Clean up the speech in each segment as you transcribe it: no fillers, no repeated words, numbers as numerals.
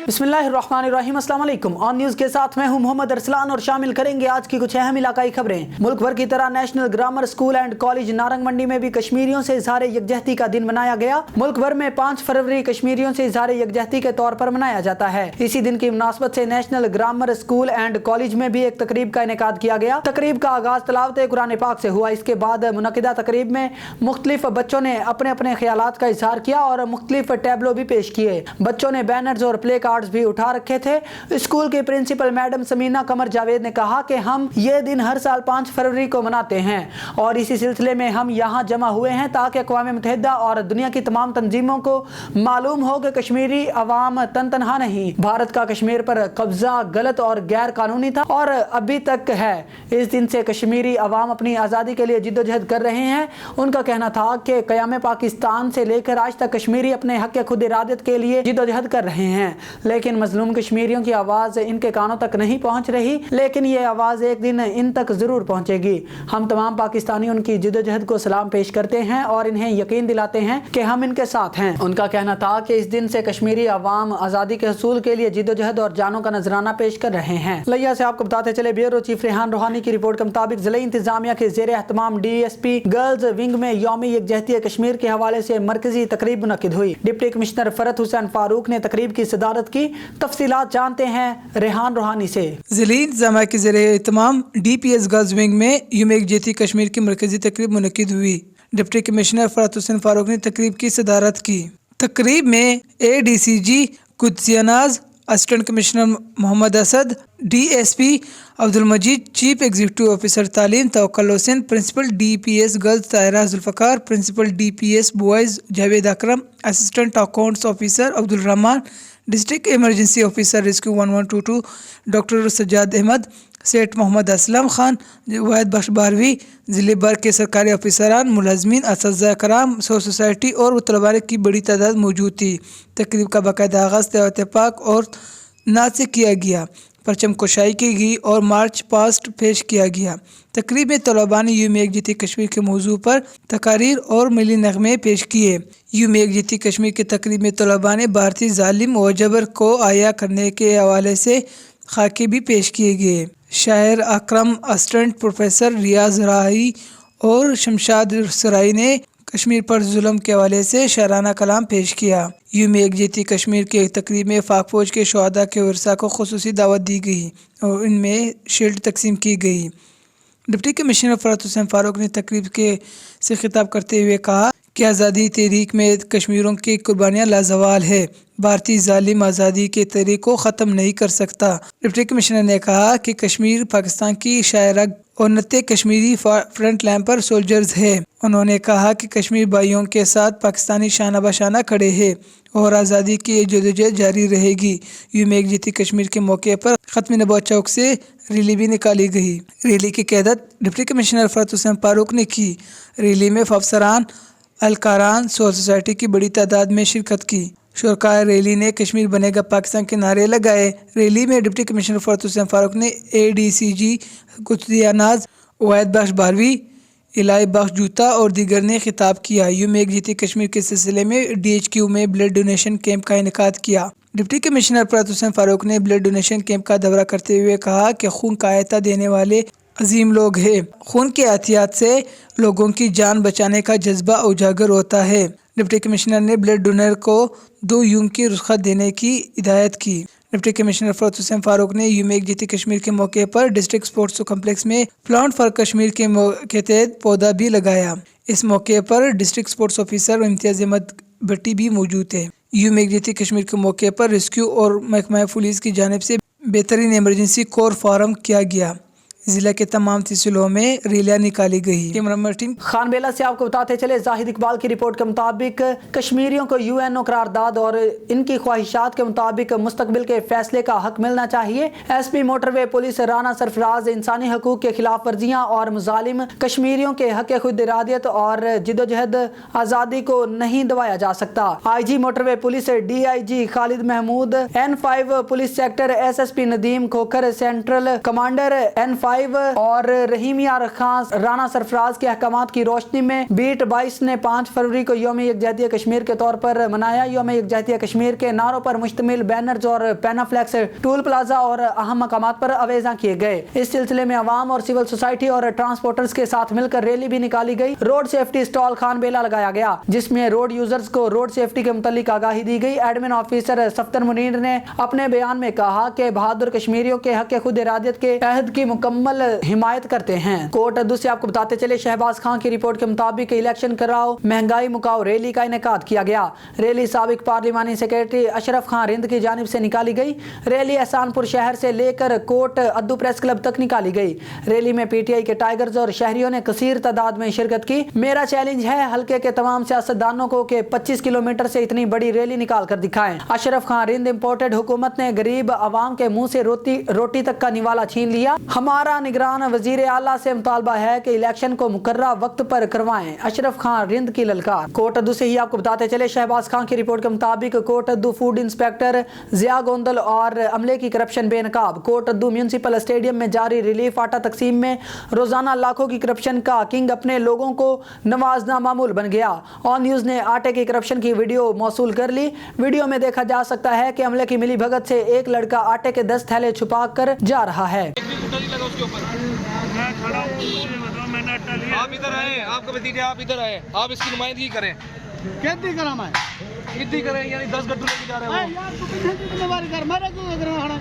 बिस्मिल्लाहिर्रहमानिर्रहीम, अस्सलाम वालेकुम। ऑन न्यूज़ के साथ मैं हूं मोहम्मद अरसलान और शामिल करेंगे आज की कुछ अहम इलाकाई खबरें। मुल्क भर की तरह national grammar school and college Narang Mandi में भी कश्मीरियों से इजहार यकजहती का दिन मनाया गया। मुल्क भर में 5 फरवरी कश्मीरियों से इजहार यकजहती के तौर पर मनाया जाता है। इसी दिन की मुनासबत से national grammar school and college में भी एक तकरीब का इनेकाद किया गया। तकरीब का आगाज तिलावत कुरान पाक से हुआ। इसके बाद मुनक़िदा तकरीब में मुख्तलिफ बच्चों ने अपने अपने ख्यालात का इजहार किया और मुख्तलिफ टैबलो भी पेश किए। बच्चों ने बैनर्स और प्ले कार्ड्स भी उठा रखे थे। स्कूल की प्रिंसिपल मैडम समीना कमर जावेद ने कहा कि हम ये दिन हर साल 5 फरवरी को मनाते हैं और इसी सिलसिले में हम यहाँ जमा हुए हैं ताकि अक़वाम मुत्तहिदा और दुनिया की तमाम तंजीमों को मालूम हो कि कश्मीरी अवाम तनहा नहीं। भारत का कश्मीर पर कब्जा गलत और गैर कानूनी था और अभी तक है। इस दिन से कश्मीरी अवाम अपनी आज़ादी के लिए जिद्दोजहद कर रहे हैं। उनका कहना था कि क़याम पाकिस्तान से लेकर आज तक कश्मीरी अपने हक़ खुद इरादत के लिए जिद्दोजहद कर रहे हैं, लेकिन मजलूम कश्मीरियों की आवाज़ इनके कानों तक नहीं पहुंच रही। लेकिन ये आवाज़ एक दिन इन तक ज़रूर पहुंचेगी। हम तमाम पाकिस्तानी उनकी जिद्दोजहद को सलाम पेश करते हैं और इन्हें यकीन दिलाते हैं कि हम इनके साथ हैं। उनका कहना था कि इस दिन से कश्मीरी अवाम आज़ादी के हसूल के लिए जिद्दोजहद और जानों का नजराना पेश कर रहे हैं। लिया से आपको बताते चले, ब्यूरो चीफ रेहान रूहानी की रिपोर्ट के मुताबिक ज़िला इंतजामिया के ज़ेर एहतमाम DSP गर्ल्स विंग में यौमी यकजहती कश्मीर के हवाले से मरकजी तकरीब मुनक्किद हुई। डिप्टी कमिश्नर फरत हुसैन फारूक ने तकरीब की सदारत की। तफसीलात जानते हैं रेहान रूहानी से। ज़िला इंतजामिया के ज़ेर एहतमाम DPS गर्ल्स विंग में यौम यकजहती कश्मीर की मरकजी तकरीब मुनक्किद हुई। डिप्टी कमिश्नर फरत हुसैन फारूक ने तकरीब की सदारत की। तकरीब में ADCG कुद्सियानाज, assistant commissioner Muhammad Asad, DSP Abdul Majeed, chief executive officer तालीम Tawakkul Hussain, principal DPS girls Tahira Zulfiqar, principal DPS boys Javed Akram, assistant accounts officer Abdul Rehman, district emergency officer rescue 1122 doctor Sajjad Ahmad, Seth Muhammad Aslam Khan, वाहिद बख्श बारहवीं, ज़िले भर के सरकारी अफसरान, मुलाजमीन, असातिज़ा कराम, सोसाइटी और तलबा की बड़ी तादाद मौजूद थी। तकरीब का बाकायदा आगाज़ तिलावत पाक और नाच से किया गया, परचम कुशाई की गई और मार्च पास्ट पेश किया गया। तकरीब में तलबा ने यौम यकजहती कश्मीर के मौजू पर तकारीर और मिली नगमे पेश किए। यौम यकजहती कश्मीर की तकरीब में तलबा ने भारतीय जालिम व जबर को आया करने के हवाले से खाके भी पेश किए गए। शायर अकरम, असिस्टेंट प्रोफेसर रियाज राही और शमशाद सराई ने कश्मीर पर जुल्म के हवाले से शायराना कलाम पेश किया। यौम यकजहती कश्मीर के तकरीब में पाक फौज के शहदा के वर्सा को खुसूसी दावत दी गई और इनमें शील्ड तकसीम की गई। डिप्टी कमिश्नर फरत हुसैन फारूक ने तकरीब के से खिताब करते हुए कहा कि आज़ादी तहरीक में कश्मीरियों की कुर्बानियाँ लाजवाल है। भारतीय जालिम आज़ादी के तहरीक को ख़त्म नहीं कर सकता। डिप्टी कमिश्नर ने कहा कि कश्मीर पाकिस्तान की शायरा और नत्ते कश्मीरी फ्रंट लाइन पर सोल्जर्स है। उन्होंने कहा कि कश्मीर भाइयों के साथ पाकिस्तानी शाना बशाना खड़े हैं और आज़ादी की जदोजहद जारी रहेगी। यौम यकजहती कश्मीर के मौके पर खत्म नबूवत चौक से रैली भी निकाली गई। रैली की क़यादत डिप्टी कमिश्नर फरत हुसैन फारूक ने की। रैली में अफसरान, अलकारान, सोसाइटी की बड़ी तादाद में शिरकत की। शुरकाए रैली ने कश्मीर बनेगा पाकिस्तान के नारे लगाए। रैली में डिप्टी कमिश्नर फरत हुसैन फारूक ने ADCG कुद्सियानाज, वाहिद बख्श बारहवीं, इलाही बख्श जूता और दीगर ने खिताब किया। यौम यकजहती कश्मीर के सिलसिले में DHQ में ब्लड डोनेशन कैंप का इनेकाद किया। डिप्टी कमिश्नर फरत हुसैन फारूक ने ब्लड डोनेशन कैंप का दौरा करते हुए कहा कि खून का अहता देने वाले अजीम लोग हैं। खून के एहतियात से लोगों की जान बचाने का जज्बा उजागर होता है। डिप्टी कमिश्नर ने ब्लड डोनर को 2 यूनिट की रुख्सत देने की हिदायत की। डिप्टी कमिश्नर फरत हुसैन फारूक ने यौम यकजहती कश्मीर के मौके पर डिस्ट्रिक्ट स्पोर्ट्स कम्प्लेक्स में प्लांट फॉर कश्मीर के तहत पौधा भी लगाया। इस मौके पर district sports officer Imtiaz Ahmad Bhatti भी मौजूद थे। यौम यकजहती कश्मीर के मौके पर रेस्क्यू और महकमा पुलिस की जानिब से बेहतरीन इमरजेंसी कोर फार्म किया गया। जिला के तमाम तहसीलों में रैलियां निकाली गई। खान बेला से आपको बताते चले, जाहिद इकबाल की रिपोर्ट के मुताबिक कश्मीरियों को UNO करारदाद और इनकी ख्वाहिशात के मुताबिक मुस्तकबिल के फैसले का हक मिलना चाहिए। SP motorway police Rana Sarfaraz इंसानी हकूक के खिलाफ वर्जियाँ और मुजालिम कश्मीरियों के हक खुद इरादियत और जिदोजहद आज़ादी को नहीं दबाया जा सकता। IG motorway police DIG Khalid Mahmood, N5 police sector SSP Nadeem Khokhar, central commander N5 لائیو اور رحیمیہ خان رانا سرفراز کے احکامات کی روشنی میں بیٹ 22 نے 5 فروری کو یوم یکجہتی کشمیر کے طور پر منایا۔ یوم یکجہتی کشمیر کے نعروں پر مشتمل بینرز اور پینافلیکس ٹول پلازا اور اہم مقامات پر آویزاں کیے گئے۔ اس سلسلے میں عوام اور سول سوسائٹی اور ٹرانسپورٹرز کے ساتھ مل کر ریلی بھی نکالی گئی۔ روڈ سیفٹی اسٹال خان بیلا لگایا گیا جس میں روڈ یوزرز کو روڈ سیفٹی کے متعلق آگاہی دی گئی۔ ایڈمن آفیسر صفدر منیر نے اپنے بیان میں کہا کہ بہادر کشمیریوں کے حق خود ارادیت کے عہد کی مکمل حمایت کرتے ہیں۔ کوٹ ادو سے آپ کو بتاتے چلے شہباز خان کی رپورٹ کے مطابق الیکشن کراؤ مہنگائی مکاؤ ریلی کا انعقاد کیا گیا۔ ریلی سابق پارلیمانی سیکریٹری اشرف خان رند کی جانب سے نکالی گئی۔ ریلی احسان پور شہر سے لے کر کوٹ ادو پریس کلب تک نکالی گئی۔ ریلی میں پی ٹی آئی کے ٹائیگرز اور شہریوں نے کثیر تعداد میں شرکت کی۔ میرا چیلنج ہے حلقے کے تمام سیاستدانوں کو کہ 25 کلومیٹر سے اتنی بڑی ریلی نکال کر دکھائیں۔ اشرف خان رند امپورٹڈ حکومت نے غریب عوام کے منہ سے روٹی تک کا نوالا چھین لیا۔ ہمارا نگران وزیر اعلیٰ سے مطالبہ ہے کہ الیکشن کو مقررہ وقت پر کروائیں۔ اشرف خان رند کی للکار۔ کوٹ ادو سے ہی آپ کو بتاتے چلے شہباز خان کی رپورٹ کے مطابق کوٹ ادو فوڈ انسپیکٹر ضیاء گوندل اور عملے کی کرپشن بے نقاب۔ کوٹ ادو میونسپل اسٹیڈیم میں جاری ریلیف آٹا تقسیم میں روزانہ لاکھوں کی کرپشن کا کنگ اپنے لوگوں کو نوازنا معمول بن گیا۔ آن نیوز نے آٹے کی کرپشن کی ویڈیو موصول کر لی۔ ویڈیو میں دیکھا جا سکتا ہے کہ عملے کی ملی بھگت سے ایک لڑکا آٹے کے 10 تھیلے چھپا کر جا رہا ہے۔ آپ ادھر آئے، آپ کا بتیجا آپ ادھر آئے، آپ اس کی نمائندگی کریں۔ کتنی کرم ہے کتنی کریں یعنی 10 گڈو لے کے جا رہے ہیں یار تو پیچھے کی ذمہ کر میرا کیوں اگر ہڑا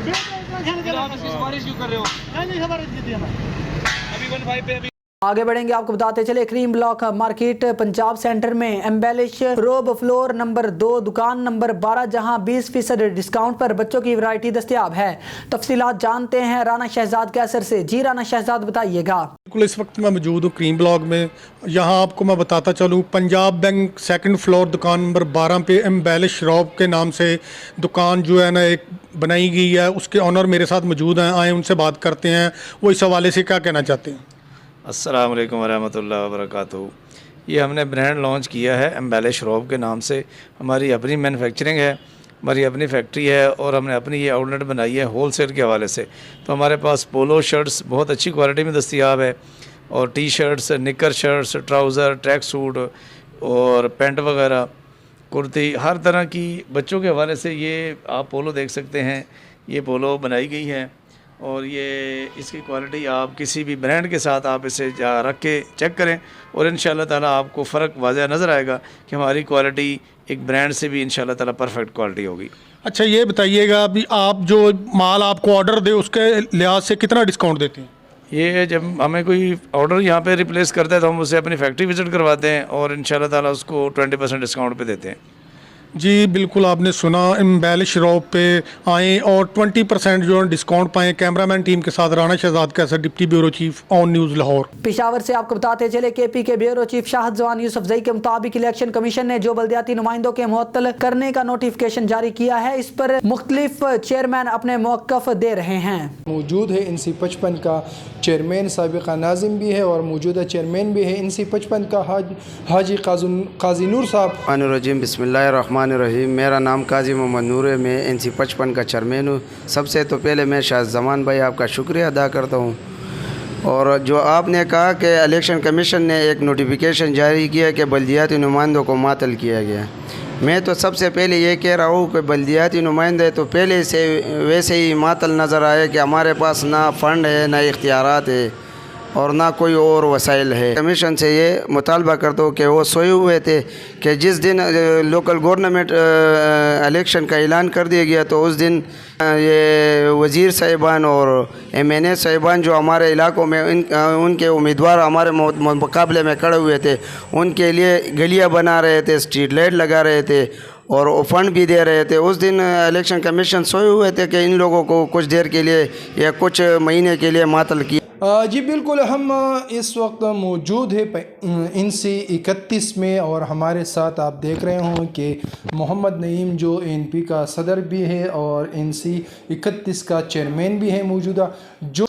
وہ، آپ اس کی سفارش کیوں کر رہے ہو؟ نہیں خبر ہے ابھی 15 پہ ابھی آگے بڑھیں گے، آپ کو بتاتے چلے کریم بلاک مارکیٹ پنجاب سینٹر میں ایمبیلش روب فلور نمبر 2 دکان نمبر 12 جہاں 20% ڈسکاؤنٹ پر بچوں کی ورائٹی دستیاب ہے۔ تفصیلات جانتے ہیں رانا شہزاد کیسر سے۔ جی رانا شہزاد بتائیے گا۔ بالکل، اس وقت میں موجود ہوں کریم بلاک میں۔ یہاں آپ کو میں بتاتا چلوں پنجاب بینک 2nd فلور دکان نمبر 12 پہ ایمبیلش روب کے نام سے دکان جو ہے نا ایک بنائی گئی ہے، اس کے آنر میرے ساتھ موجود ہیں، آئیں ان سے بات کرتے ہیں وہ اس حوالے سے کیا کہنا چاہتے ہیں۔ السلام علیکم ورحمۃ اللہ وبرکاتہ۔ یہ ہم نے برانڈ لانچ کیا ہے ایمبیلش روب کے نام سے۔ ہماری اپنی مینوفیکچرنگ ہے، ہماری اپنی فیکٹری ہے اور ہم نے اپنی یہ آؤٹ لیٹ بنائی ہے ہول سیل کے حوالے سے۔ تو ہمارے پاس پولو شرٹس بہت اچھی کوالٹی میں دستیاب ہے اور ٹی شرٹس، نکر شرٹس، ٹراؤزر، ٹریک سوٹ اور پینٹ وغیرہ، کرتی، ہر طرح کی بچوں کے حوالے سے یہ آپ پولو دیکھ سکتے ہیں۔ یہ پولو بنائی گئی ہے اور یہ اس کی کوالٹی آپ کسی بھی برانڈ کے ساتھ آپ اسے رکھ کے چیک کریں اور انشاءاللہ تعالیٰ آپ کو فرق واضح نظر آئے گا کہ ہماری کوالٹی ایک برانڈ سے بھی انشاءاللہ تعالیٰ پرفیکٹ کوالٹی ہوگی۔ اچھا یہ بتائیے گا ابھی آپ جو مال آپ کو آرڈر دے اس کے لحاظ سے کتنا ڈسکاؤنٹ دیتے ہیں؟ یہ جب ہمیں کوئی آرڈر یہاں پہ ریپلیس کرتا ہے تو ہم اسے اپنی فیکٹری وزٹ کرواتے ہیں اور انشاءاللہ تعالیٰ اس کو 20% ڈسکاؤنٹ پہ دیتے ہیں۔ جی بالکل، آپ نے سنا، ایمبیلش روب پہ آئیں اور 20% جو ہے ڈسکاؤنٹ پائیں۔ کیمرہ مین ٹیم کے ساتھ رانا شہزاد کیسر، ڈپٹی بیورو چیف، آن نیوز لاہور۔ پشاور سے آپ کو بتاتے چلے کے پی کے بیورو چیف شاہد زوان یوسف زئی کے مطابق الیکشن کمیشن نے جو بلدیاتی نمائندوں کے معطل کرنے کا نوٹیفکیشن جاری کیا ہے اس پر مختلف چیئرمین اپنے موقف دے رہے ہیں۔ موجود ہے NC 55 کا چیئرمین سابقہ ناظم بھی ہے اور موجودہ چیئرمین بھی ہے NC 55 کا حاجی قاضی نور صاحب۔ الرجیم بسم اللہ الرحمن الرحیم۔ میرا نام قاضی محمد نور ہے، میں NC 55 کا چیئرمین ہوں۔ سب سے تو پہلے میں شاہ زمان بھائی آپ کا شکریہ ادا کرتا ہوں، اور جو آپ نے کہا کہ الیکشن کمیشن نے ایک نوٹیفیکیشن جاری کیا کہ بلدیاتی نمائندوں کو معطل کیا گیا، میں تو سب سے پہلے یہ کہہ رہا ہوں کہ بلدیاتی نمائندے تو پہلے سے ویسے ہی معطل نظر آئے کہ ہمارے پاس نہ فنڈ ہے، نہ اختیارات ہے اور نہ کوئی اور وسائل ہے۔ کمیشن سے یہ مطالبہ کرتا ہوں کہ وہ سوئے ہوئے تھے کہ جس دن لوکل گورنمنٹ الیکشن کا اعلان کر دیا گیا تو اس دن یہ وزیر صاحبان اور MNA صاحبان جو ہمارے علاقوں میں ان کے امیدوار ہمارے مقابلے میں کھڑے ہوئے تھے، ان کے لیے گلیاں بنا رہے تھے، اسٹریٹ لائٹ لگا رہے تھے اور فنڈ بھی دے رہے تھے۔ اس دن الیکشن کمیشن سوئے ہوئے تھے کہ ان لوگوں کو کچھ دیر کے لیے یا کچھ مہینے کے لیے معطل کیا۔ جی بالکل، ہم اس وقت موجود ہے NC 31 میں اور ہمارے ساتھ آپ دیکھ رہے ہوں کہ محمد نعیم جو ANP کا صدر بھی ہے اور NC 31 کا چیئرمین بھی ہے موجودہ۔ جو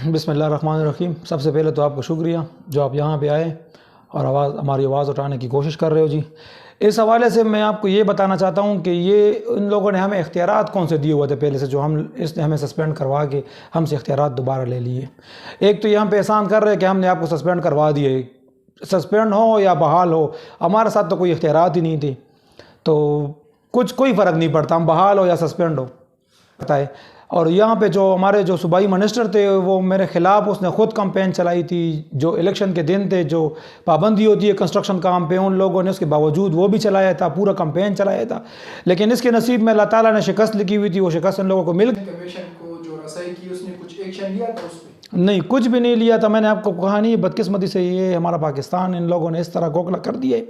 بسم اللہ الرحمن الرحیم۔ سب سے پہلے تو آپ کو شکریہ جو آپ یہاں پہ آئے اور ہماری آواز اٹھانے کی کوشش کر رہے ہو۔ جی इस हवाले से मैं आपको ये बताना चाहता हूँ कि ये इन लोगों ने हमें इख्तियारात कौन से दिए हुए थे पहले से, जो हम इसने हमें सस्पेंड करवा के हमसे इख्तियारात दोबारा ले लिए। एक तो ये हम पे एहसान कर रहे हैं कि हमने आपको सस्पेंड करवा दिए, सस्पेंड हो या बहाल हो, हमारे साथ तो कोई इख्तियारात ही नहीं थी, तो कोई फ़र्क नहीं पड़ता हम बहाल हो या सस्पेंड हो पता है। और यहाँ पे जो हमारे जो सूबाई मिनिस्टर थे वो मेरे ख़िलाफ़ उसने ख़ुद कैंपेन चलाई थी, जो इलेक्शन के दिन थे, जो पाबंदी होती है कंस्ट्रक्शन काम पे, उन लोगों ने उसके बावजूद वो भी चलाया था, पूरा कैंपेन चलाया था, लेकिन इसके नसीब में अल्लाह ताला ने शिकस्त लिखी हुई थी, वो शिकस्त उन लोगों को मिल गई। कमीशन को जो रसाई की उसने कुछ एक्शन लिया था उस पर? नहीं, कुछ भी नहीं लिया था। मैंने आपको कहा नहीं, बदकिस्मती से ये हमारा पाकिस्तान, इन लोगों ने इस तरह गोखला कर दिया है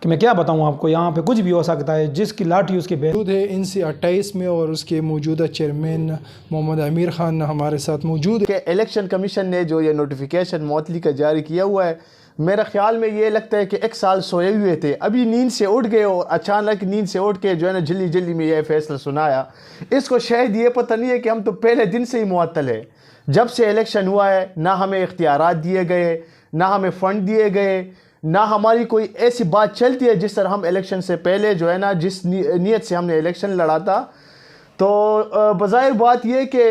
कि मैं क्या बताऊं आपको, यहाँ पे कुछ भी हो सकता है, जिसकी लाठी उसकी मौजूद है इनसी 28 में, और उसके मौजूदा चेयरमैन मोहम्मद आमिर खान हमारे साथ मौजूद है। कि इलेक्शन कमीशन ने जो ये नोटिफिकेशन मौतली का जारी किया हुआ है, मेरा ख्याल में ये लगता है कि 1 साल सोए हुए थे, अभी नींद से उठ गए और अचानक नींद से उठ के जो है ना जल्दी जल्दी में ये फैसला सुनाया। इसको शायद ये पता नहीं है कि हम तो पहले दिन से ही मुअत्तल है। जब से इलेक्शन हुआ है ना हमें इख्तियारात दिए गए, ना हमें फ़ंड दिए गए, ना हमारी कोई ऐसी बात चलती है जिस तरह हम इलेक्शन से पहले जो है ना जिस नीयत से हमने इलेक्शन लड़ा था। तो बज़ाहिर बात ये कि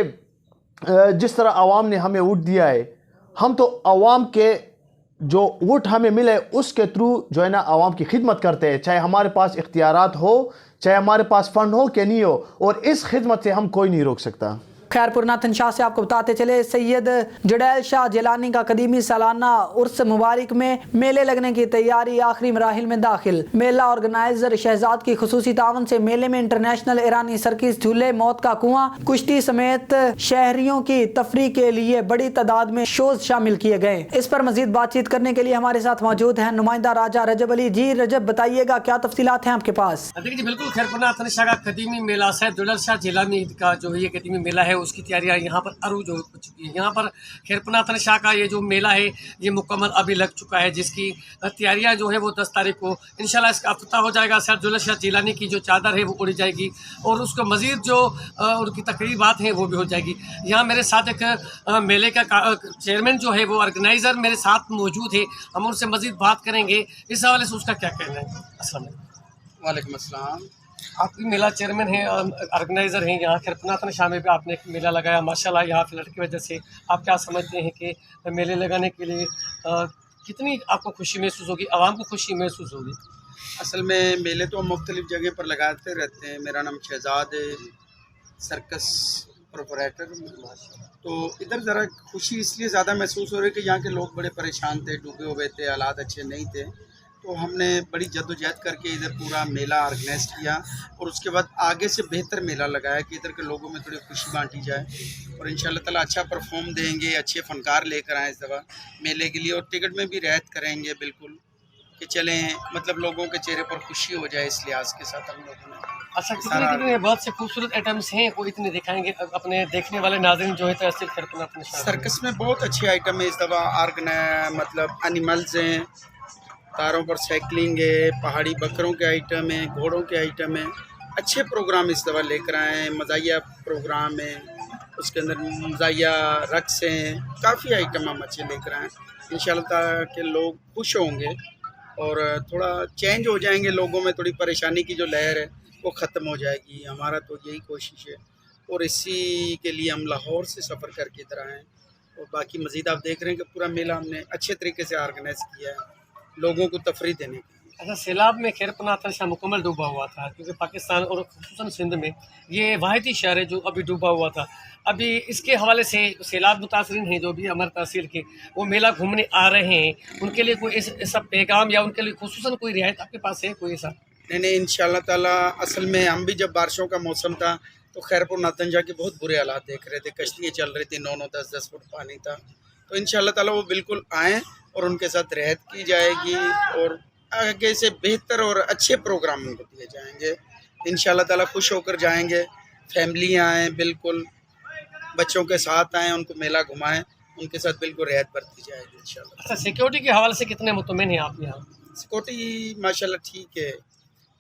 जिस तरह आवाम ने हमें वोट दिया है, हम तो आवाम के जो वोट हमें मिले उसके थ्रू जो है ना आवाम की खिदमत करते हैं, चाहे हमारे पास इख्तियारात हो, चाहे हमारे पास फ़ंड हो कि नहीं हो, और इस खिदमत से हम कोई नहीं रोक सकता। खैरपुर नाथन शाह से आपको बताते चले, सैयद जुड़ैल शाह जिलानी का कदीमी सालाना उर्स मुबारक में मेले लगने की तैयारी आखिरी मराहिल में दाखिल। मेला ऑर्गेनाइजर शहजाद की खुसूसी तावन से मेले में इंटरनेशनल ईरानी सर्किस, झूले, मौत का कुआं, कुश्ती समेत शहरियों की तफरीह के लिए बड़ी तादाद में शोज शामिल किए गए। इस पर मजीद बातचीत करने के लिए हमारे साथ मौजूद हैं नुमाइंदा राजा रजब अली। जी रजब, बताइएगा क्या तफसीलात हैं आपके पास? देखिए जी, बिल्कुल खैरपुर नाथन शाह का कदीमी मेला सैयद जुड़ैल शाह जिलानी का जो ये कदीमी मेला है उसकी तैयारियां यहाँ पर अरूज हो चुकी है। यहाँ पर खैरपुर नाथन शाह का ये जो मेला है ये मुकम्मल अभी लग चुका है, जिसकी तैयारियां जो है वो 10 तारीख को इंशाल्लाह इसका अफ्ताह हो जाएगा। सैयद जुड़ैल शाह जिलानी की जो चादर है वो उड़ी जाएगी और उसको मज़ीद जो उनकी तकरीबात हैं वो भी हो जाएगी। यहाँ मेरे साथ एक मेले का चेयरमैन जो है वो ऑर्गेनाइज़र मेरे साथ मौजूद है, हम उनसे मज़ीद बात करेंगे इस हवाले से उसका क्या कहना है। अस्सलाम वालेकुम अस्सलाम। आप भी मेला चेयरमैन हैं, ऑर्गेनाइज़र हैं, यहाँ खैरपुर नाथन शाह में भी आपने एक मेला लगाया माशाल्लाह। यहाँ फ्लड की वजह से आप क्या समझते हैं कि मेले लगाने के लिए कितनी आपको खुशी महसूस होगी, आवाम को खुशी महसूस होगी? असल में मेले तो मुख्तलिफ़ जगह पर लगाते रहते हैं। मेरा नाम शहजाद है, सर्कस प्रोपराइटर। तो इधर ज़रा खुशी इसलिए ज़्यादा महसूस हो रही है कि यहाँ के लोग बड़े परेशान थे, डूबे हुए थे, हालात अच्छे नहीं थे, तो हमने बड़ी जद्दोजहद करके इधर पूरा मेला ऑर्गेनाइज किया और उसके बाद आगे से बेहतर मेला लगाया कि इधर के लोगों में थोड़ी खुशी बांटी जाए और इंशाल्लाह ताला अच्छा परफॉर्म देंगे, अच्छे फनकार लेकर आए इस दफ़ा मेले के लिए, और टिकट में भी रियायत करेंगे बिल्कुल कि चलें मतलब लोगों के चेहरे पर खुशी हो जाए, इस लिहाज के साथ हम लोगों ने। अच्छा, कितने बहुत से खूबसूरत आइटम्स हैं वो इतने दिखाएंगे अपने देखने वाले नाज़रीन जो है तहसील खैरपुर नाथन शाह। सर्कस में बहुत अच्छे आइटम है इस दफ़ा, मतलब एनिमल्स हैं, तारों पर साइकिलिंग है, पहाड़ी बकरों के आइटम हैं, घोड़ों के आइटम हैं, अच्छे प्रोग्राम इस दफ़ा लेकर आए हैं। मज़ाहिया प्रोग्राम है, उसके अंदर मज़ाहिया रक्स हैं, काफ़ी आइटम हम अच्छे लेकर आए हैं। इंशाल्लाह ताला के लोग खुश होंगे और थोड़ा चेंज हो जाएंगे, लोगों में थोड़ी परेशानी की जो लहर है वो ख़त्म हो जाएगी। हमारा तो यही कोशिश है और इसी के लिए हम लाहौर से सफ़र करके इधर आए हैं और बाकी मज़ीद आप देख रहे हैं कि पूरा मेला हमने अच्छे तरीके से ऑर्गेनाइज़ किया है लोगों को तफरीह देने की। अच्छा, सैलाब में खैरपुर नाथन शाह मुकम्मल डूबा हुआ था क्योंकि पाकिस्तान और ख़ुसूसन सिंध में ये वाहिदी शहर है जो अभी डूबा हुआ था। अभी इसके हवाले से सैलाब मुतासरीन हैं जो भी हमारे तहसील के वो मेला घूमने आ रहे हैं, उनके लिए कोई ऐसा पैगाम या उनके लिए ख़ुसूसन कोई रियायत आपके पास है कोई ऐसा? नहीं, इंशाल्लाह ताला असल में हम भी जब बारिशों का मौसम था तो खैरपुर नाथन शाह के बहुत बुरे हालात देख रहे थे, कश्तियाँ चल रही थी, 9-9 10-10 फुट पानी था। तो इंशाल्लाह ताला वो बिल्कुल आएँ और उनके साथ रियायत की जाएगी और आगे से बेहतर और अच्छे प्रोग्राम उनको दिए जाएंगे। इंशाल्लाह ताला खुश होकर जाएंगे, फैमिलियाँ आएँ, बिल्कुल बच्चों के साथ आएँ, उनको मेला घुमाएँ, उनके साथ बिल्कुल रियायत बरती जाएगी इंशाल्लाह। अच्छा, सिक्योरिटी के हवाले से कितने मुतमिन हैं आप यहाँ? सिक्योरिटी माशाल्लाह ठीक है,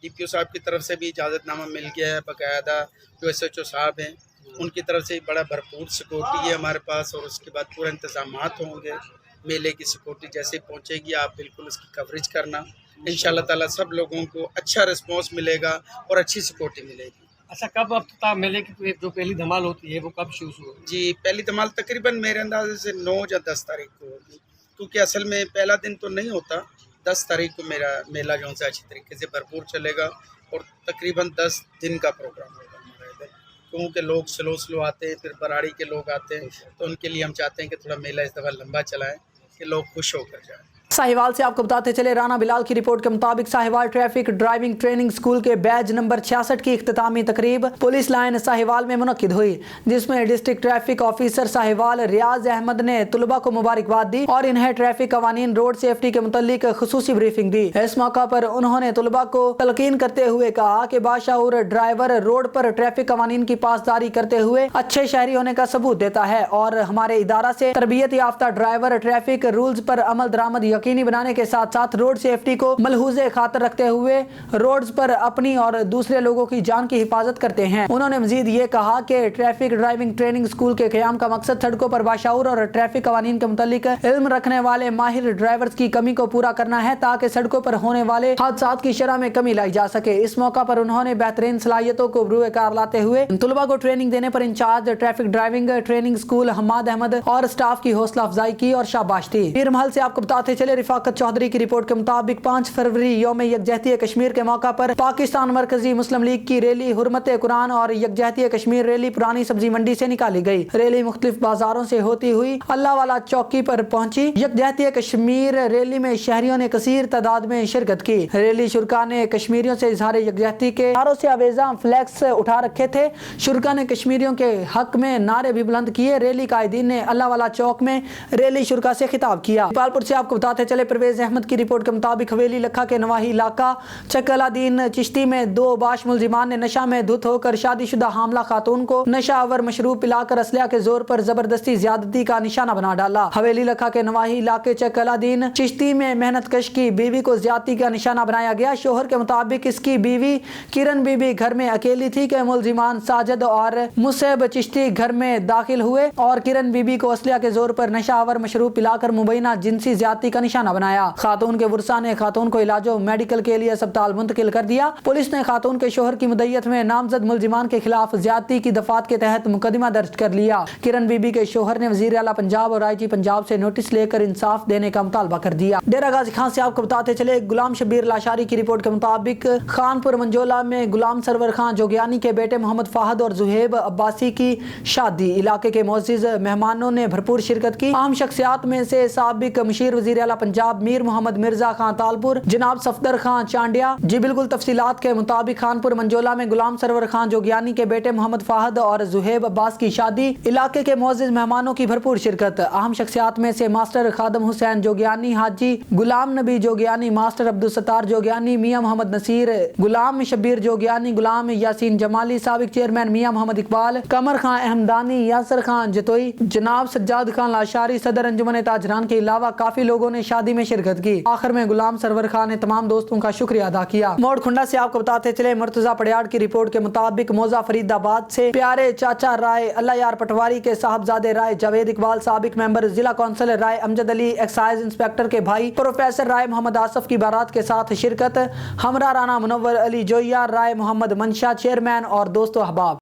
DPO साहब की तरफ से भी इजाज़तनामा मिल गया है, बाकायदा जो SHO साहब हैं उनकी तरफ से बड़ा भरपूर सिक्योरिटी है हमारे पास और उसके बाद पूरा इंतज़ामात होंगे। मेले की सिक्योरिटी जैसे पहुंचेगी आप बिल्कुल उसकी कवरेज करना इंशाल्लाह ताला सब लोगों को अच्छा रिस्पॉन्स मिलेगा और अच्छी सिक्योरिटी मिलेगी। अच्छा, कब अब मेले की जो पहली धमाल होती है वो कब शुरू होगी? जी, पहली धमाल तकरीबन मेरे अंदाजे से 9 या 10 तारीख को होगी, क्योंकि असल में पहला दिन तो नहीं होता। 10 तारीख को मेरा मेला जो है अच्छी तरीके से भरपूर चलेगा और तकरीबन 10 दिन का प्रोग्राम होगा हमारा इधर, क्योंकि लोग स्लो आते हैं, फिर बराड़ी के लोग आते हैं, तो उनके लिए हम चाहते हैं कि थोड़ा मेला इस दफ़ा लंबा चलाएं कि लोग खुश होकर जाएं। साहिवाल से आपको बताते चले, राना बिलाल की रिपोर्ट के मुताबिक Sahiwal traffic driving training school के बैच नंबर 66 की इख्तितामी तकरीब पुलिस लाइन साहिवाल में मुनक्किद हुई, जिसमें डिस्ट्रिक्ट ट्रैफिक ऑफिसर साहिवाल रियाज अहमद ने तलबा को मुबारकबाद दी और इन्हें ट्रैफिक कवानीन रोड सेफ्टी के मुतल्लिक खुसूसी ब्रीफिंग दी। इस मौका पर उन्होंने तलबा को तलकीन करते हुए कहा कि बाशऊर ड्राइवर रोड पर ट्रैफिक कवानीन की पासदारी करते हुए अच्छे शहरी होने का सबूत देता है और हमारे इदारा से तरबियत याफ्ता ड्राइवर ट्रैफिक रूल्स पर अमल दरामद यकीनी बनाने के साथ साथ रोड सेफ्टी को मलहूज़े खातर रखते हुए रोड्स पर अपनी और दूसरे लोगों की जान की हिफाजत करते हैं। उन्होंने मजीद ये कहा कि ट्रैफिक ड्राइविंग ट्रेनिंग स्कूल के क़याम का मकसद सड़कों पर बाशऊर और ट्रैफिक कवानीन के मुतालिक इल्म रखने वाले माहिर ड्राइवर्स की कमी को पूरा करना है, ताकि सड़कों पर होने वाले हादसात की शरह में कमी लाई जा सके। इस मौका पर उन्होंने बेहतरीन सलाहियतों को बरूए कार लाते हुए तलबा को ट्रेनिंग देने पर incharge traffic driving training school Hammad Ahmed और स्टाफ की हौसला अफजाई की और शाबाश दी। पीरमहल से आपको बताते चले, रिफाकत चौधरी की रिपोर्ट के मुताबिक 5 फरवरी यौम यकजहती कश्मीर के मौका पर पाकिस्तान मरकजी मुस्लिम लीग की रैली हुर्मत कुरान और यकजहती कश्मीर रैली पुरानी सब्जी मंडी से निकाली गई। रैली मुख्तलिफ बाजारों से होती हुई अल्लाह वाला चौकी पर पहुंची। यकजहती कश्मीर रैली में शहरियों ने कसीर तादाद में शिरकत की। रैली शुरका ने कश्मीरियों से इजहार यकजहती के नारों से आवेजा फ्लैक्स उठा रखे थे। शुरका ने कश्मीरियों के हक में नारे भी बुलंद किए। रैली कायदीन ने अल्लाह वाला चौक में रैली शुरका से खिताब किया। पालपुर से आपको बताते चले, परवेज अहमद की रिपोर्ट के मुताबिक हवेली लखा के नवाही इलाका चकलादीन चिश्ती में 2 बाश मुलजिमान ने नशा में धुत होकर शादीशुदा हामला खातून को नशा अवर मशरूब पिलाकर असलिया के जोर पर जबरदस्ती ज्यादती का निशाना बना डाला। हवेली लखा के नवाही इलाके चकलादीन चिश्ती में मेहनत कश की बीवी को ज्यादती का निशाना बनाया गया। शोहर के मुताबिक इसकी बीवी किरण बीबी घर में अकेली थी कि मुलजिमान साजिद और मुसैब चिश्ती घर में दाखिल हुए और किरण बीबी को असलिया के जोर पर नशा अवर मशरूब पिलाकर मुबैना जिनसी ज्यादती का निशाना बनाया। खातून के वुरसा ने खातून को इलाजो मेडिकल के लिए अस्पताल मुंतकिल कर दिया। पुलिस ने खातून के शोहर की मुद्दत में नामजद मुलजिमान के खिलाफ ज्यादती की दफात के तहत मुकदमा दर्ज कर लिया। किरण बीबी के शोहर ने वजीर आला पंजाब और IG पंजाब से नोटिस लेकर इंसाफ देने का मुतालबा कर दिया। डेरा गाजी खान से आपको बताते चले, गुलाम शबीर लाशारी की रिपोर्ट के मुताबिक खानपुर मंजोला में गुलाम सरवर खान जोगियानी के बेटे मोहम्मद फाहद और जुहेब अब्बासी की शादी। इलाके के मोअज़्ज़िज़ मेहमानों ने भरपूर शिरकत की। अहम शख्सियात में से साबिक मशीर वजीर आला पंजाब मीर मोहम्मद मिर्जा खान तालपुर, जनाब सफदर खान चांडिया। जी बिल्कुल तफसीलात के मुताबिक खानपुर मंजोला में गुलाम सरवर खान जोगियानी के बेटे मोहम्मद फाहद और जुहेब अब्बास की शादी। इलाके के मोअज़्ज़िज़ मेहमानों की भरपूर शिरकत। अहम शख्सियात में से मास्टर खादम हुसैन जोगियानी, हाजी गुलाम नबी जोगियानी, मास्टर अब्दुल सत्तार जोगियानी, मियाँ मोहम्मद नसीर, गुलाम शबीर जोगियानी, गुलाम यासीन जमाली, साबिक चेयरमैन मियाँ मोहम्मद इकबाल, कमर खान अहमदानी, यासर खान जतोई, जनाब सज्जाद खान लाशारी, सदर अंजुमन ताजरान के अलावा काफी लोगों ने शादी में शिरकत की। आखिर में गुलाम सरवर खान ने तमाम दोस्तों का शुक्रिया अदा किया। मोड़ खुंडा से आपको बताते चले, मुर्तजा पड़ियाड़ की रिपोर्ट के मुताबिक मौजा फरीदाबाद से प्यारे चाचा राय अल्लाह यार पटवारी के साहबजादे राय जावेद इकबाल, साबिक मेंबर जिला कौंसिल राय अमजद अली, एक्साइज इंस्पेक्टर के भाई प्रोफेसर राय मोहम्मद आसफ की बारात के साथ शिरकत। हमरा राना मुनव्वर अली जोया, राय मोहम्मद मंशा चेयरमैन और दोस्तों अहबाब।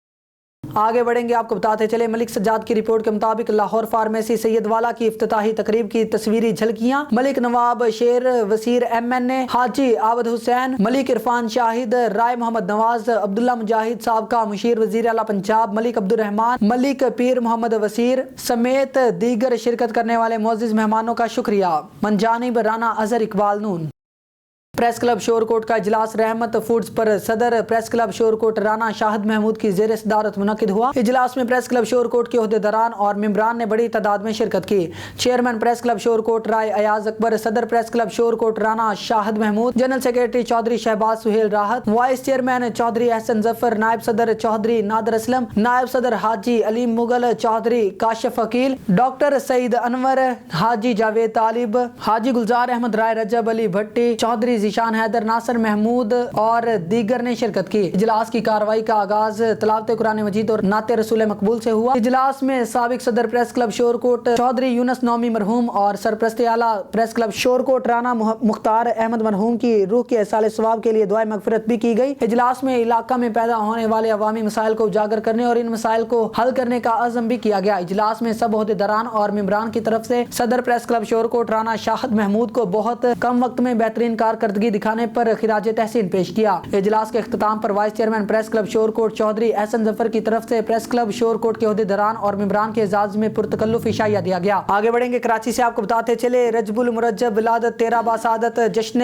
आगे बढ़ेंगे, आपको बताते चले, मलिक सज्जाद की रिपोर्ट के मुताबिक लाहौर फार्मेसी सैयदवाला की इफ्तिताही तकरीब की तस्वीरी झलकियां। मलिक नवाब शेर वसीर MNA, हाजी आबद हुसैन, मलिक इरफान शाहिद, राय मोहम्मद नवाज, अब्दुल्ला मुजाहिद साबका मुशीर वजीर आला पंजाब, मलिक अब्दुल रहमान, मलिक पीर मोहम्मद वसीर समेत दीगर शिरकत करने वाले मोअज़्ज़िज़ मेहमानों का शुक्रिया। मनजानिब राना अजहर इकबाल नून। प्रेस क्लब शोरकोट का इजलास रहमत फूड्स पर सदर प्रेस क्लब शोरकोट राना शाहिद महमूद की ज़ेर सदारत मुनक्किद हुआ। इजलास में प्रेस क्लब शोरकोट के ओहदेदारान और मेंबरान ने बड़ी तादाद में शिरकत की। Chairman press club Shorkot Rai Ayaz Akbar, सदर press club Shorkot Rana Shahid Mahmood, general secretary Chaudhry Shahbaz Suhail Rahat, vice chairman Chaudhry Ahsan Zafar, नायब सदर चौधरी नादर असलम, नायब सदर हाजी अलीम मुगल, चौधरी काशिफ अकील, डॉक्टर सईद अनवर, हाजी जावेद तालिब, हाजी गुलजार अहमद, राय रजब अली भट्टी, चौधरी ज़ीशान हैदर, नासिर महमूद और दीगर ने शिरकत की। इजलास की कार्रवाई का आगाज तिलावत कुरान मजीद और नाते रसूल मकबूल से हुआ। इजलास में साबिक सदर प्रेस क्लब शोरकोट चौधरी यूनुस नौमी मरहूम और सरप्रस्ते आला प्रेस क्लब शोरकोट राना मुख्तार अहमद मरहूम की रूह के साले सवाब के लिए दुआए मगफिरत भी की गई। इजलास में इलाका में पैदा होने वाले अवामी मसाइल को उजागर करने और इन मसाइल को हल करने का अज़म भी किया गया। इजलास में सब ओहदेदारान और मेंबरान की तरफ से सदर प्रेस क्लब शोरकोट राना शाहिद महमूद को बहुत कम वक्त में बेहतरीन कारकर्दगी दिखाने पर खिराज तहसीन पेश किया। इजलास के अख्ताम पर vice chairman press club Shorkot Chaudhry Ahsan Zafar की तरफ से प्रेस क्लब शोरकोट के ओहदेदारान और मेंबरान के एजाज में पुरतकल्लुफ इशाया दिया गया। आगे बढ़ेंगे, कराची से आपको बताते चले रजबुल मुरज्जब विलादत 13 बासादत जश्न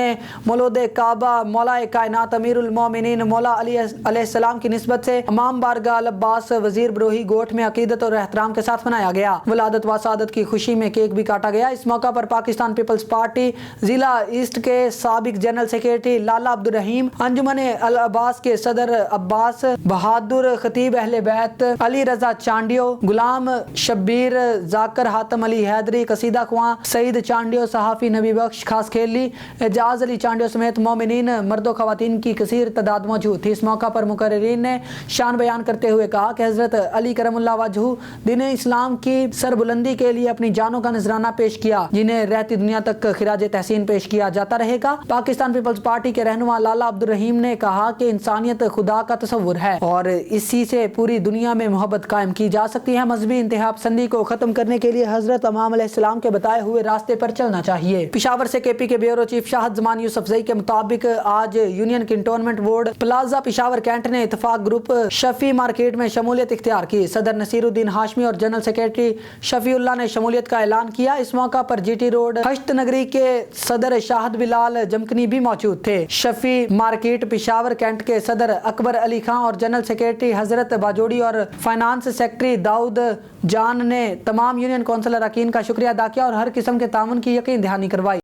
मौलूद काबा मौला कायनात अमीरुल मोमिनीन मौला अली अलैहिस्सलाम की निस्बत से इमाम बारगाह अल अब्बास वजीर बरोही गोठ में अकीदत और एहतराम के साथ मनाया गया। विलादत व सादत की खुशी में केक भी काटा गया। इस मौका पर पाकिस्तान पीपल्स पार्टी जिला ईस्ट के साबिक जनरल सेक्रेटरी लाला अब्दुल रहीम, अंजुमन अल अब्बास के सदर अब्बास बहादुर, खतीब अहले बैत अली रजा चांडियो, गुलाम शब्बीर, जाकर हातम अली हैदरी, कसीदा ख्वां सईद चांडियो, सहाफ़ी नबी बख्श खास खेली, एजाज अली चांडियो समेत मोमिनीन मर्दों खवातीन की कसीर तादाद मौजूद थी। इस मौका पर मुकर्रिरीन ने शान बयान करते हुए कहा कि हज़रत अली करमुल्लाह वजहू दीन इस्लाम की सरबुलंदी के लिए अपनी जानों का नजराना पेश किया, जिन्हें रहती दुनिया तक खिराज तहसीन पेश किया जाता रहेगा। पाकिस्तान पीपल्स पार्टी के रहनुमा लाला अब्दुल रहीम ने कहा कि इंसानियत खुदा का तस्वुर है और इसी से पूरी दुनिया में मोहब्बत कायम की जा सकती है। मजहबी इंतहा पसंदी को खत्म करने के लिए हजरत इमाम अलैहिस्सलाम के बताए हुए रास्ते पर चलना चाहिए। पिशावर से केपी के ब्यूरो चीफ शाहद जमान यूसुफजई के मुताबिक आज union cantonment board plaza Peshawar cantt ने इत्तेफाक ग्रुप शफी मार्केट में शमूलियत इख्तियार की। सदर नसीरुद्दीन हाशमी और जनरल सेक्रेटरी शफीउल्लाह ने शमूलियत का ऐलान किया। इस मौका पर जीटी रोड हश्त नगरी के सदर शाहद बिलाल जमकनी भी मौजूद थे। शफी मार्केट पिशावर कैंट के सदर अकबर अली खां और जनरल सेक्रेटरी हजरत बाजोड़ी और फाइनेंस सेक्रेटरी दाऊद जान ने तमाम यूनियन कौंसिलर अरकान का शुक्रिया अदा किया और हर किस्म के ताउन की यकीन दहानी करवाई।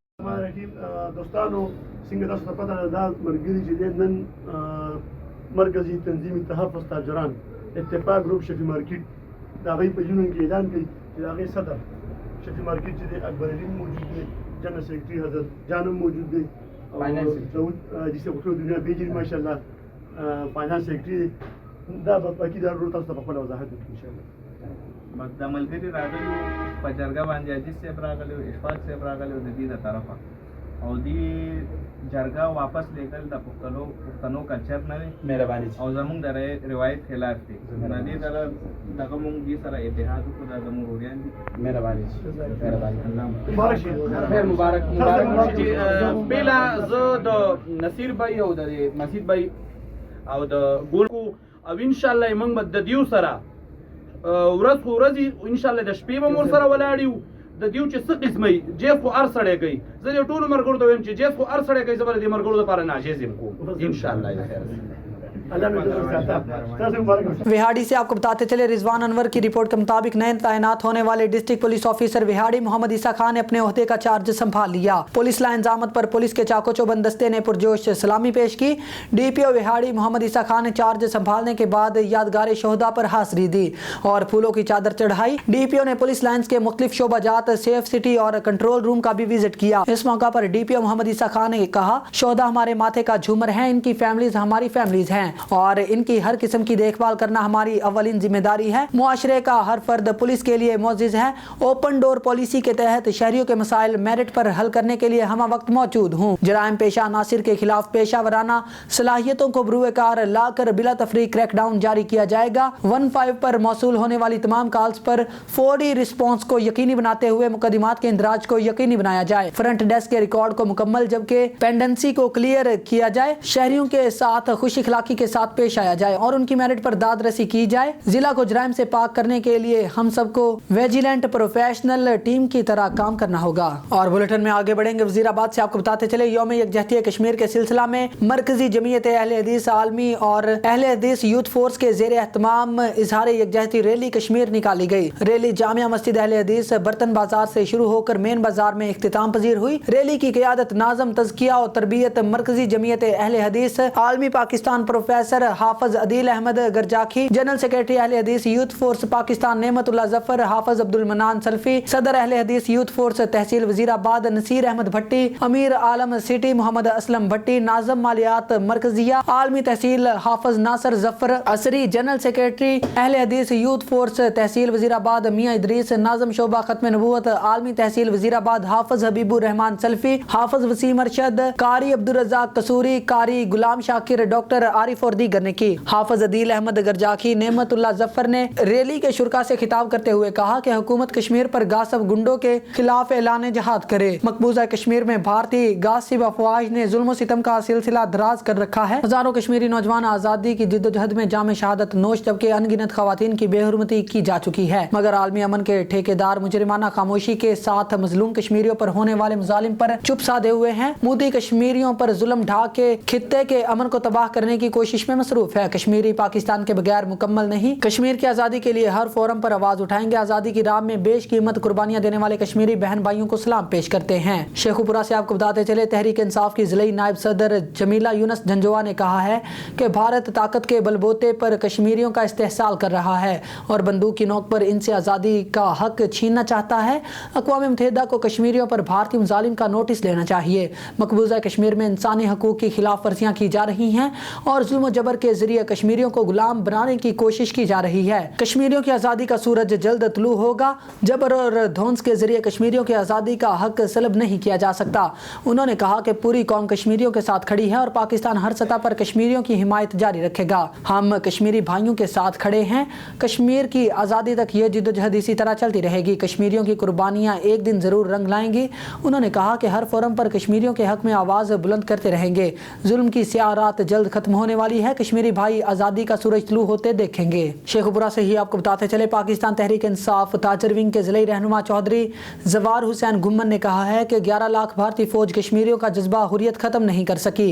مرکزی تنظیم تحفظ تاجران اتفاق گروپ شفی مارکیٹ داغی پجنوں کی اعلان کی داغی صدر شفی مارکیٹ سے اکبر علیم موجود ہے، جنرل سیکرٹری حضرت جانم موجود ہے اور جسے خطور دنیا بیجری ماشاءاللہ فائنانس سیکرٹری دا باقی دار روتا اس طبقہ وضاحت انشاءاللہ مقدم ملګری راغلو په جرګه باندې عزیز صاحب راغلو، اشفاق صاحب راغلو د دې طرفه او دی جرګه واپس لیکل د پښتنو کلچر نه دی مهرباني او زمونږ د روایت خلاف دی. د دې سره دغه مونږ دې سره اتحاد وکړو، دا زموږ وروریان دي. مهرباني مبارک پیلا زه د نصیر بھائی او د مسجد بھائی او د ګول کو او ان شاء الله موږ د دیو سره ورځ خو ورځ ان شاء الله د شپې به مور سره ولاړیو د دیو چې څه قسمي جیف خو ار سړی کوي. زه د ټولو مرګرو ته وایم چې جیف خو ار سړی کوي، زه به د مرګرو لپاره ناجیز یم کوم ان شاء الله خیر. विहाड़ी से आपको बताते चले रिजवान अनवर की रिपोर्ट के मुताबिक नए तैनात होने वाले district police officer Vehari Mohammad Isa Khan ने अपने ओहदे का चार्ज संभाल लिया। पुलिस लाइन जामत पर पुलिस के चाको चौबंद दस्ते ने पुरजोश सलामी पेश की। डीपीओ विहाड़ी मोहम्मद ईसा खान ने चार्ज संभालने के बाद यादगार शोहदा पर हाजिरी दी और फूलों की चादर चढ़ाई। डीपीओ ने पुलिस लाइन्स के मुख्तलिफ शोबाजात, सेफ सिटी और कंट्रोल रूम का भी विजिट किया। इस मौका पर डीपीओ मोहम्मद ईसा खान ने कहा, शोहदा हमारे माथे का झूमर है, इनकी फैमिलीज हमारी फैमिलीज हैं और इनकी हर किस्म की देखभाल करना हमारी अव्वलीन जिम्मेदारी है। मुआशरे का हर फर्द पुलिस के लिए मोअज़्ज़िज़ है। ओपन डोर पॉलिसी के तहत शहरियों के मसाइल मेरिट पर हल करने के लिए हम वक्त मौजूद हूँ। जराइम पेशा नासिर के खिलाफ पेशा वराना सलाहियतों को बरूए कार लाकर बिला तफरीक क्रैकडाउन जारी किया जाएगा। 15 पर मौसूल होने वाली तमाम कॉल्स पर फौरी रिस्पॉन्स को यकीनी बनाते हुए मुकदमात के इंदराज को यकीनी बनाया जाए। फ्रंट डेस्क के रिकॉर्ड को मुकम्मल जबकि पेंडेंसी को क्लियर किया जाए। शहरियों के साथ खुश इखलाकी के साथ पेश आया जाए और उनकी मेरिट पर दाद रसी की जाए। जिला को जराइम से पाक करने के लिए हम सबको विजिलेंट प्रोफेशनल टीम की तरह काम करना होगा। और बुलेटिन में आगे बढ़ेंगे। वजीराबाद से आपको बताते चले यौम यकजहती कश्मीर के सिलसिला में मरकजी जमीयत अहले हदीस आलमी और अहले हदीस यूथ फोर्स के जेर एहतमाम इजहार यकजहती रैली कश्मीर निकाली गई। रैली जामिया मस्जिद अहले हदीस बर्तन बाजार से शुरू होकर मेन बाजार में इख्तिताम पजीर हुई। रैली की क़ियादत नाज़म तज़किया और तरबियत मरकजी जमीयत अहले हदीस आलमी पाकिस्तान प्रोफेशनल प्रोफेसर हाफिज अदील अहमद गरजाखी, जनरल सेक्रेटरी अहले हदीस यूथ फोर्स पाकिस्तान नेमतुल्लाह जफर, हाफिज अब्दुल मनान सल्फी, सदर अहले हदीस यूथ फोर्स तहसील वजीराबाद नसीर अहमद भट्टी, अमीर आलम सिटी मोहम्मद असलम भट्टी, नाज़म मालियात मरकजिया आलमी तहसील हाफिज नासर जफर असरी, जनरल सेक्रेटरी अहले हदीस यूथ फोर्स तहसील वजीराबाद मियां इदरीस, नाज़म शोबा खत्म नबूवत आलमी तहसील वजीराबाद हाफिज हबीबुर रहमान सल्फी, हाफिज वसीम अरशद, कारी अब्दुल रज़ाक कसूरी, कारी गुलाम शाकिर, डॉक्टर आरिफ और दीगर ने की। हाफिज अदील अहमद गरजाखी नेमतुल्लाह जफर ने रैली के शुरका से खिताब करते हुए कहा कि हुकूमत कश्मीर पर गासिब गुंडों के खिलाफ ऐलान जहाद करे। मकबूजा कश्मीर में भारतीय गासिब अफवाज ने जुल्म सितम का सिलसिला दराज कर रखा है। हजारों कश्मीरी नौजवान आज़ादी की जिद्दोजहद में जाम शहादत नोश, जबकि अनगिनत खवातीन की बेहुरमती की जा चुकी है, मगर आलमी अमन के ठेकेदार मुजरिमाना खामोशी के साथ मजलूम कश्मीरियों पर होने वाले मुजालिम पर चुप साधे हुए हैं। मोदी कश्मीरियों पर जुल्म ढा के खित्ते के अमन को तबाह करने की कोशिश में मसरूफ है। कश्मीरी पाकिस्तान के बगैर मुकम्मल नहीं। कश्मीर की आज़ादी के लिए हर फोरम पर आवाज उठाएंगे। आज़ादी की राह में बेशकीमत कुर्बानियां देने वाले कश्मीरी बहन भाइयों को सलाम पेश करते हैं। शेखुपुरा से आपको बताते चले, तहरीक इंसाफ की जिले नायब सदर जमीला यूनस झंझोआ ने कहा है कि भारत ताकत के बलबूते पर कश्मीरियों का इस्तेहसाल कर रहा है और बंदूक की नोक पर इनसे आज़ादी का हक छीनना चाहता है। अक़वाम मुत्तहिदा को कश्मीरियों पर भारतीय मुजालिम का नोटिस लेना चाहिए। मकबूजा कश्मीर में इंसानी हकूक़ की खिलाफ वर्जियाँ की जा रही हैं और जुल्म जबर के जरिए कश्मीरियों को गुलाम बनाने की कोशिश की जा रही है। कश्मीरियों की आज़ादी का सूरज जल्द तुलू होगा। जबर और ध्वंस के जरिए कश्मीरियों की आज़ादी का हक सलब नहीं किया जा सकता। उन्होंने कहा कि पूरी कौम कश्मीरियों के साथ खड़ी है और पाकिस्तान हर सतह पर कश्मीरियों की हिमायत जारी रखेगा। हम कश्मीरी भाइयों के साथ खड़े हैं। कश्मीर की आज़ादी तक ये जिद्दोजहद इसी तरह चलती रहेगी। कश्मीरियों की कुर्बानियाँ एक दिन ज़रूर रंग लाएंगी। उन्होंने कहा कि हर फोरम पर कश्मीरियों के हक में आवाज़ बुलंद करते रहेंगे। जुल्म की स्याह रात जल्द खत्म होने वाली है। कश्मीरी भाई आज़ादी का सूरज तुलू होते देखेंगे। शेखुपुरा से ही आपको बताते चले, पाकिस्तान तहरीक इंसाफ ताजर विंग के ज़िले रहनुमा चौधरी जवार हुसैन गुम्मन ने कहा है कि 11 लाख भारतीय फौज कश्मीरियों का जज्बा हुर्रियत ख़त्म नहीं कर सकी।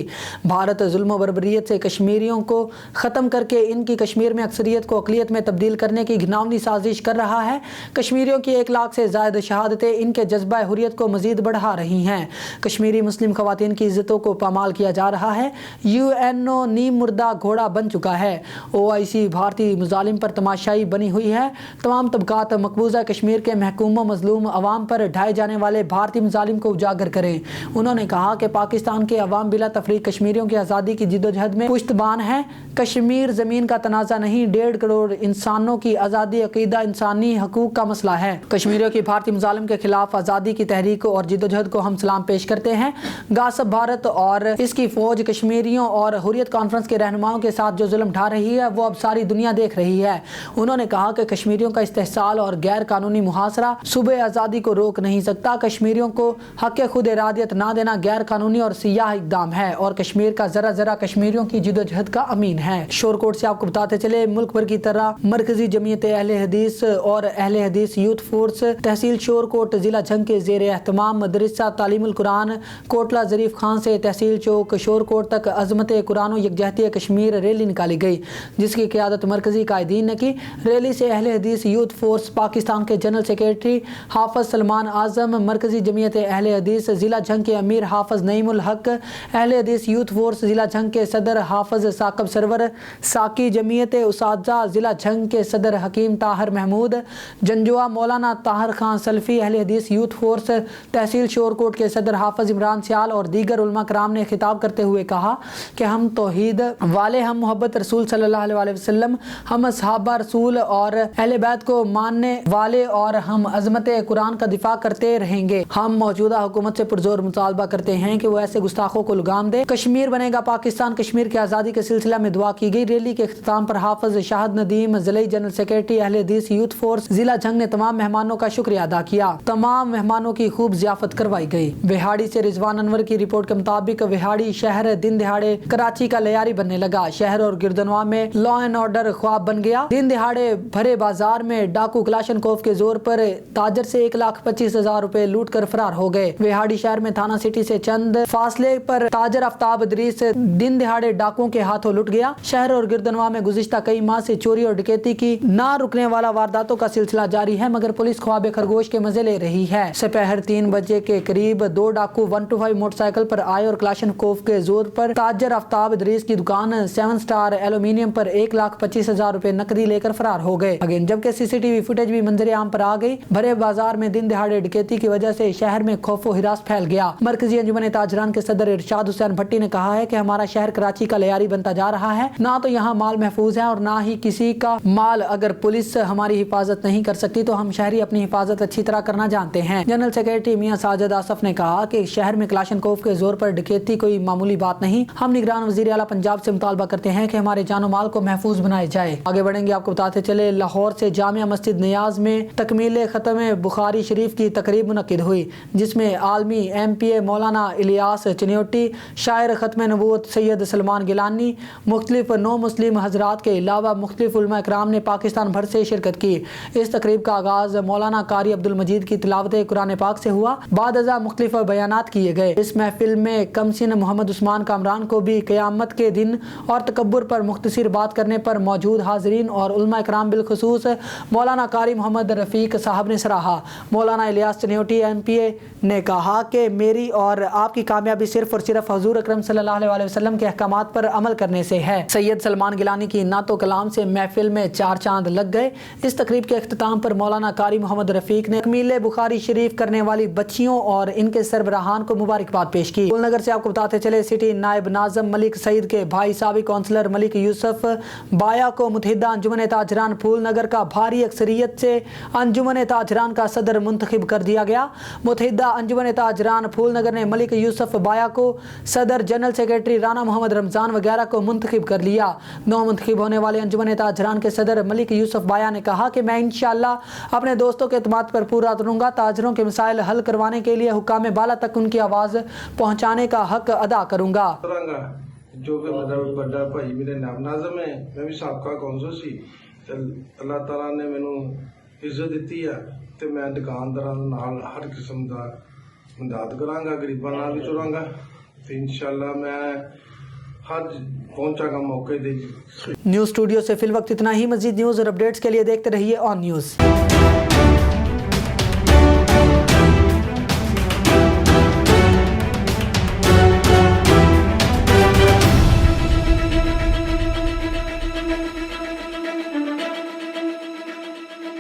भारत जुल्म बर्बरियत से कश्मीरियों को ख़त्म करके इनकी कश्मीर में अक्सरियत को अक़लियत में तब्दील करने की घिनौनी साजिश कर रहा है। कश्मीरियों की 1 लाख से ज़ायद शहादतें इनके जज्बा हुर्रियत को मज़ीद बढ़ा रही हैं। कश्मीरी मुस्लिम ख़वातीन की इज़्ज़तों को पामाल किया जा रहा है। UNO नीम मुर्दा घोड़ा बन चुका है। OIC भारतीय मुजालिम पर तमाशाई बनी हुई है। तमाम तबकात मकबूजा कश्मीर के महकूम मजलूम अवाम पर ढाए जाने वाले भारतीय मुजालिम को उजागर करें। उन्होंने कहा कि पाकिस्तान के अवाम बिला तफरीक कश्मीरियों की आज़ादी की जिद्दोजहद में पुश्तबान है। कश्मीर ज़मीन का तनाज़ा नहीं, 1.5 करोड़ इंसानों की आज़ादी अक़ीदा इंसानी हकूक़ का मसला है। कश्मीरियों की भारतीय मुजालिम के खिलाफ आज़ादी की तहरीक और जिद्दोजहद को हम सलाम पेश करते हैं। गासिब भारत और इसकी फ़ौज कश्मीरियों और हुर्रियत कॉन्फ्रेंस के रहनुमाओं के साथ जो जुल्म ढा रही है वो अब सारी दुनिया देख रही है। उन्होंने कहा कि कश्मीरियों का इस्तेहसाल और गैर कानूनी मुहासरा सुबह आज़ादी को रोक नहीं सकता। कश्मीरियों को हक़ खुद इरादियत ना देना गैर कानूनी और सियाह इक़दाम है और कश्मीर का ज़रा ज़रा कश्मीरियों की जिद्दोजहद का अमीन है। शोरकोट से आपको बताते चले, मुल्क भर की तरह मरकजी जमीयत अहले हदीस और अहले हदीस यूथ फोर्स तहसील शोरकोट ज़िला झंग के ज़ेर एहतमाम मदरसा तालीमुल कुरान कोटला ज़रीफ खान से तहसील चौक शोरकोट तक अज़मत कुरान यकजहती कश्मीर रैली निकाली गई, जिसकी क़यादत मरकजी कायदीन ने की। रैली से अहले हदीस यूथ फोर्स पाकिस्तान के जनरल सेक्रेटरी हाफिज सलमान आज़म, मरकजी जमीयत अहले हदीस ज़िला झंग के अमीर हाफिज नईमुल हक, अहले हदीस यूथ फोर्स ज़िला झंग के सदर हाफिज साकब सरवर, साकी जमीयत उसाजा ज़िला झंग के सदर हकीम ताहर महमूद, जंजुआ मौलाना ताहर खान सल्फी, अहले हदीस यूथ फोर्स तहसील शोरकोट के सदर हाफिज इमरान सियाल और दीगर उलमा कराम ने खिताब करते हुए कहा कि हम तौहीद वाले, हम मोहब्बत रसूल सल्लल्लाहु अलैहि वसल्लम, हम असहाबा रसूल और अहले बैत को मानने वाले और हम अज़मत कुरान का दिफा करते रहेंगे। हम मौजूदा हुकूमत से पुरजोर मुतालबा करते हैं कि वो ऐसे गुस्ताखों को लगाम दे। कश्मीर बनेगा पाकिस्तान। कश्मीर की आज़ादी के सिलसिला में दुआ की गई। रैली के इख्तिताम पर हाफिज शाहद नदीम ज़िले जनरल सेक्रेटरी अहले हदीस यूथ फोर्स ज़िला झंग ने तमाम मेहमानों का शुक्रिया अदा किया। तमाम मेहमानों की खूब ज़ियाफत करवाई गई। विहाड़ी से रिजवान अनवर की रिपोर्ट के मुताबिक विहाड़ी शहर दिन दिहाड़े कराची का लयारी बनने लगा। शहर और गिरदनवा में लॉ एंड ऑर्डर ख्वाब बन गया। दिन दिहाड़े भरे बाजार में डाकू कलाशनकोव के जोर पर ताजर से 1,25,000 रुपए लूट कर फरार हो गए। विहाड़ी शहर में थाना सिटी से चंद फासले पर ताजर आफ्ताब इदरीस दिन दिहाड़े डाकुओं के हाथों लुट गया। शहर और गिरदनवा में गुज़िश्ता कई माह से चोरी और डकैती की ना रुकने वाला वारदातों का सिलसिला जारी है, मगर पुलिस ख्वाब खरगोश के मजे ले रही है। दोपहर 3 बजे के करीब 2 डाकू 125 मोटरसाइकिल पर आए और कलाशनकोव के जोर पर ताजर आफ्ताब इदरीस की दुकान दुकान 7 स्टार एल्यूमिनियम पर 1,25,000 रुपए नकदी लेकर फरार हो गए। अगेन जबकि सीसीटीवी फुटेज भी मंजरे आम पर आ गई। भरे बाजार में दिन दिहाड़े डकैती की वजह से शहर में खौफो हिरास फैल गया। मरकजी अंजुमन ताजरान के सदर इरशाद हुसैन भट्टी ने कहा है कि हमारा शहर कराची का लियारी बनता जा रहा है। ना तो यहाँ माल महफूज है और ना ही किसी का माल। अगर पुलिस हमारी हिफाजत नहीं कर सकती तो हम शहरी अपनी हिफाजत अच्छी तरह करना जानते हैं। जनरल सेक्रेटरी मियां साजिद आसफ ने कहा कि शहर में कलाशनकोव के जोर पर डकैती कोई मामूली बात नहीं। हम निगरान वजीर आला पंजाब से मुतालबा करते हैं कि हमारे जानो माल को महफूज बनाए जाए। आगे बढ़ेंगे, आपको बताते चले लाहौर से जामिया मस्जिद नियाज में तकमील खत्म बुखारी शरीफ की तकरीब मुनक्किद हुई, जिसमें आलमी MPA मौलाना इलियास चनियोटी, शायर खत्म नबूवत सैयद सलमान गिलानी, मुख्तलिफ नो मुस्लिम हजरात के अलावा मुख्तलिफ उलमा इकराम ने पाकिस्तान भर से शिरकत की। इस तकरीब का आगाज मौलाना कारी अब्दुल मजीद की तिलावत कुरान पाक से हुआ। बाद अज़ा मुख्तलिफ बयानात किए गए। इस महफिल में कमसिन मोहम्मद उस्मान कामरान को भी क़यामत के दिन और तकब्बुर पर मुख्तसर बात करने पर मौजूद हाज़रीन और उलमा इकराम बिलखुसूस मौलाना कारी मोहम्मद रफ़ीक साहब ने सराहा। मौलाना इलियास चनियोटी MPA ने कहा कि मेरी और आपकी कामयाबी सिर्फ और सिर्फ हुज़ूर अकरम सल्लल्लाहु अलैहि वसल्लम के अहकामात पर अमल करने से है। सैयद सलमान गिलानी की नातो कलाम से महफिल में 4 चांद लग गए। इस तकरीब के अख्तिताम पर मौलाना कारी मोहम्मद रफ़ीक ने तकमील बुखारी शरीफ करने वाली बच्चियों और इनके सरबराहान को मुबारकबाद पेश की। फूलनगर से आपको बताते चले, सिटी नायब नाज़म मलिक सईद के भाई साबिक काउंसलर मलिक यूसुफ बाया को मुत्तहिदा अंजुमन ताजरान फूलनगर का भारी अक्सरियत से अंजुमन ताजरान का सदर मुंतखब कर दिया गया। मुत्तहिदा अंजुमन ताजरान फूलनगर ने मलिक यूसुफ बाया को सदर, जनरल सेक्रेटरी राना मोहम्मद रमज़ान वगैरह को मुंतखब कर लिया। नौ मुंतखब होने वाले अंजुमन ताजरान के सदर मलिक यूसुफ बाया ने कहा कि मैं इंशाअल्लाह अपने दोस्तों के एतमाद पर पूरा उतरूंगा। ताजरों के मसाइल हल करवाने के लिए हुक्काम बाला तक उनकी आवाज़ पहुँचाने का हक अदा करूँगा। जो कि मतलब बड़ा भाई मेरे नाम नाज़म है, मैं भी साबका कौंसल सी। अल्लाह ताला ने मैनू इज्जत दी है तो मैं दुकानदारां नाल हर किस्म का मदद करांगा, गरीबां नाल भी तुरांगा तो इंशाअल्लाह मैं हर पहुंचागा मौके दे। न्यूज़ स्टूडियो से फिल वक्त इतना ही। मज़ीद न्यूज़ और अपडेट्स के लिए देखते रहिए ऑन न्यूज़।